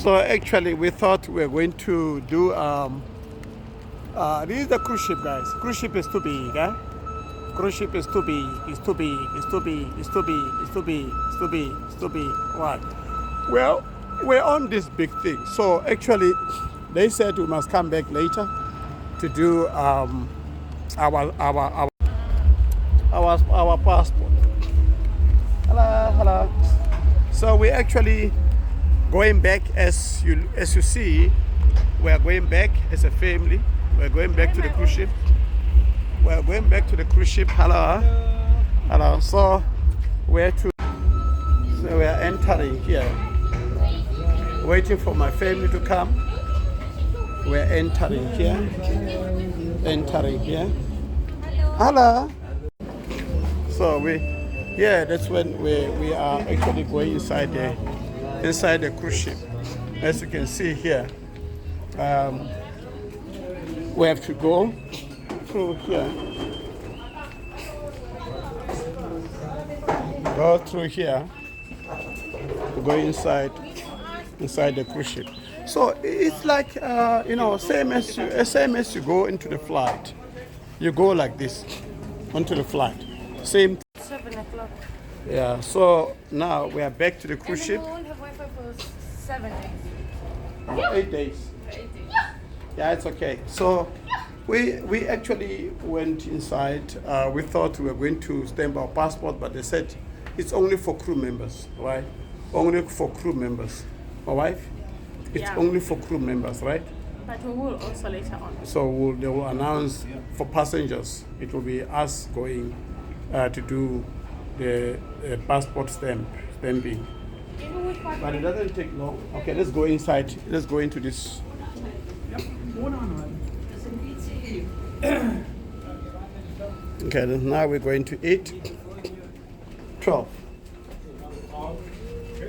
So actually, we thought we were going to do this is the cruise ship, guys. Cruise ship is too big, eh? Cruise ship is too big. It's too big. It's too big. It's too big. It's too big. It's too big. It's too big. Right. Well, we're on this big thing. So actually, they said we must come back later to do our passport. Hello. So we're actually going back, as you see. We are going back as a family. We're going back to the cruise ship. We're going back to the cruise ship. Hello. So we are entering here. Waiting for my family to come. We're entering here. Hello. So that's when we are actually going inside the cruise ship. As you can see here, we have to go through here. Go through here to go inside the cruise ship. So it's like same as you go into the flight. You go like this onto the flight. Same. 7 o'clock. Yeah. So now we are back to the cruise ship. We won't have Wi-Fi for 7 days. 8 days. Yeah, it's okay. So we actually went inside. We thought we were going to stamp our passport, but they said it's only for crew members, right? Only for crew members. All right? It's only for crew members, right? But we will also later on. So they will announce for passengers. It will be us going to do the passport stamping. But it doesn't take long. Okay, let's go inside. Let's go into this. Okay, now we're going to eat. 12.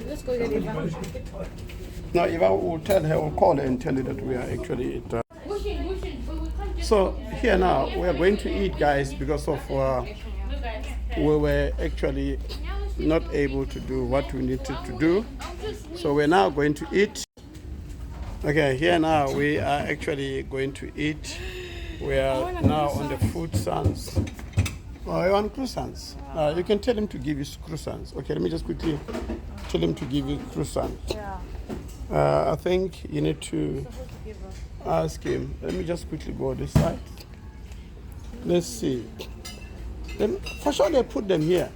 Let's go get Eva. Now, Eva will call her and tell her that we are actually at. So here now we are going to eat, guys, because of we were actually not able to do what we needed to do. So we're now going to eat. Okay, here now we are actually going to eat. We are now on the food sans. Oh, you want croissants? You can tell him to give you croissants. Okay, let me just quickly tell him to give you croissants. Yeah. I think you need to ask him. Let me just quickly go this side. Let's see. For sure they put them here.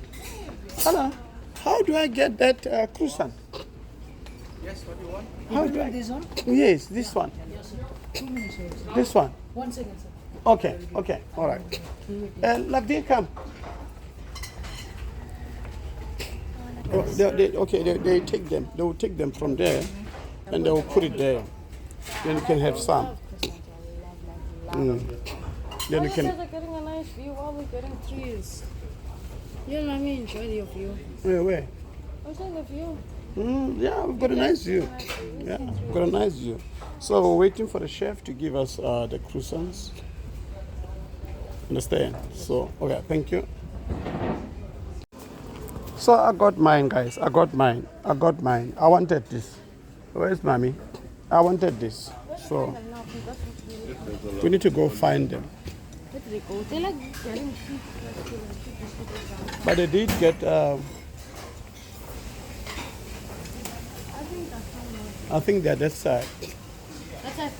Hello. How do I get that croissant? Yes, what do you want? How do I? This one? Yes, this one. Yes, sir. 2 minutes, sir. This one. 1 second, sir. Okay, all right. Labdi, come. Oh, they take them. They will take them from there, and they will put it there. Then you can have some. Then you can. You guys are getting a nice view while we're getting trees. You and Mommy enjoy your view. Where? I'm saying the view. Yeah, we've got a nice view. Yeah, we've got a nice view. So we're waiting for the chef to give us the croissants. Understand? So, okay, thank you. So I got mine, guys. I got mine. I wanted this. Where's Mommy? I wanted this. So we need to go find them. Where did they go? They're like getting sheep. But they did get. I think they're that side. That's it.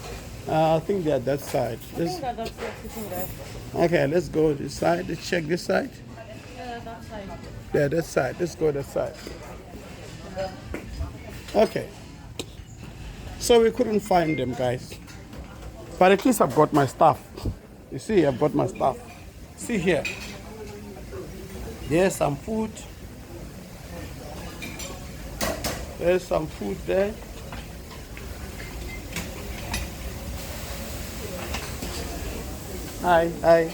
I think they're that side. I think that's sitting there. Okay, let's go this side. Let's check this side. Yeah, that side. Yeah, that side. Let's go that side. Okay. So we couldn't find them, guys. But at least I've got my stuff. You see, I've got my stuff. See here. There's some food. There's some food there. Hi.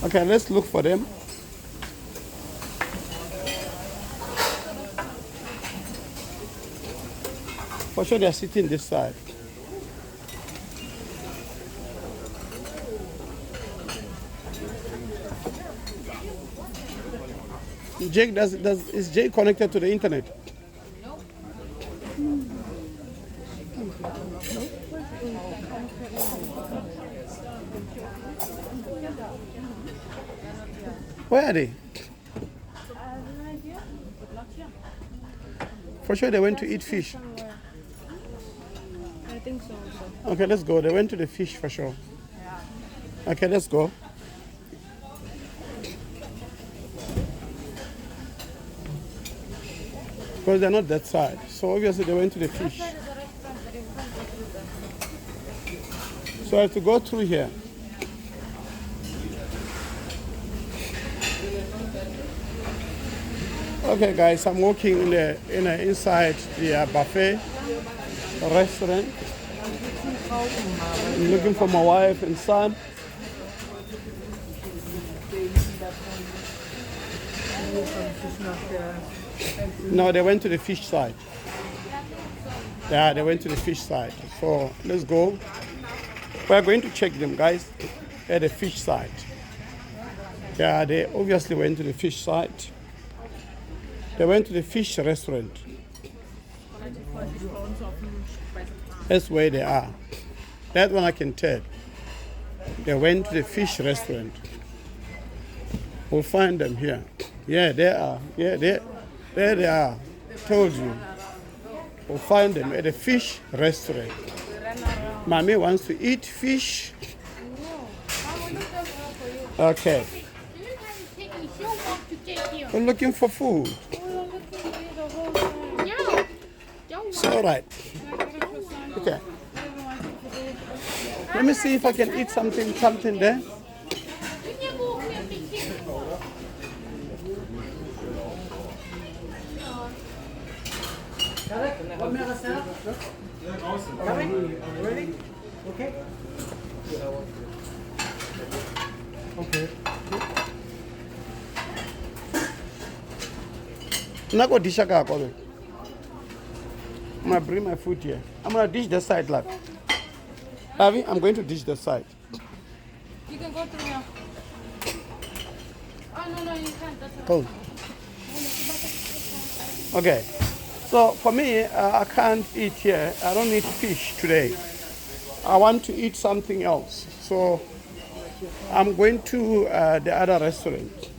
Okay, let's look for them. For sure they're sitting this side. Jake is Jake connected to the internet? Where are they? I have no idea. But not here. For sure they went to eat fish. Somewhere. I think so also. Okay, let's go. They went to the fish for sure. Okay, let's go. Because they're not that side. So obviously they went to the fish. Outside is a restaurant, but you can't go through there. So I have to go through here. Okay guys, I'm walking inside the buffet restaurant. I'm looking for my wife and son. No, they went to the fish side. Yeah, they went to the fish side. So let's go. We're going to check them, guys, at the fish side. Yeah, they obviously went to the fish side. They went to the fish restaurant. That's where they are. That one I can tell. They went to the fish restaurant. We'll find them here. Yeah, they are. Yeah, there they are. Told you. We'll find them at the fish restaurant. Mommy wants to eat fish. Okay. We're looking for food. It's all right. Okay. Let me see if I can eat something there. Coming? Ready? Okay. Okay. I'm not going to dish a I'm going to bring my food here. I'm going to dish the side, lad. Avi, I'm going to dish the side. You can go through here. Oh, no, you can't. That's Cool. Okay. So for me, I can't eat here. I don't eat fish today. I want to eat something else. So I'm going to the other restaurant.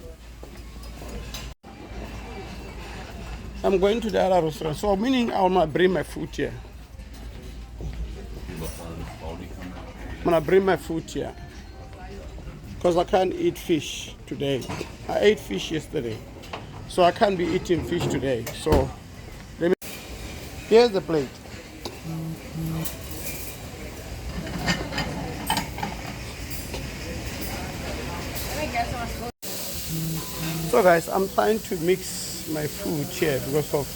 I'm going to the other restaurant. So meaning I want to bring my food here. I'm going to bring my food here. Because I can't eat fish today. I ate fish yesterday. So I can't be eating fish today. So let me. Here's the plate. So guys, I'm trying to mix my food here because of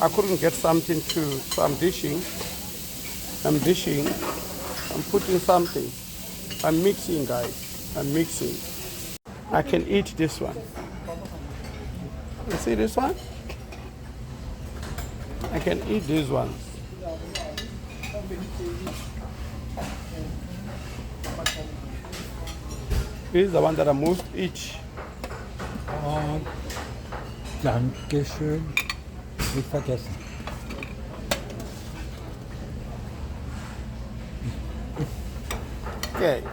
I couldn't get something to, so I'm dishing. I'm putting something. I'm mixing, guys. I'm mixing. I can eat this one. You see this one? I can eat these ones. This is the one that I most eat. Oh, danke schön. Nicht vergessen. Okay.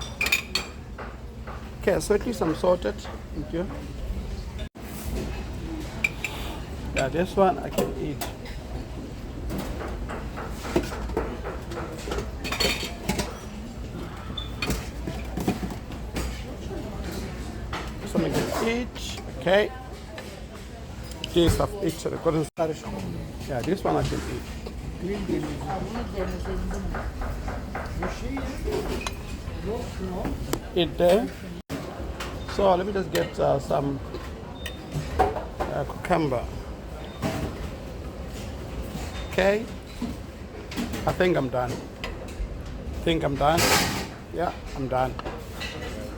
Okay, so at least I'm sorted. Thank you. Yeah, this one I can eat. So I can eat. Okay. This I've eaten. Yeah, this one I can eat. Eat there. So let me just get some cucumber. Okay. I think I'm done. Yeah, I'm done.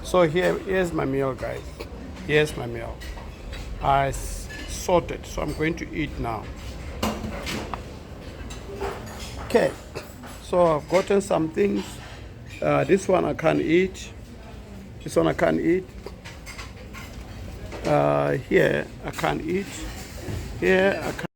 So here's my meal, guys. Here's my meal. I sorted, so I'm going to eat now. Okay. So I've gotten some things. This one I can't eat. This one I can't eat. Here I can't eat. Here I can't.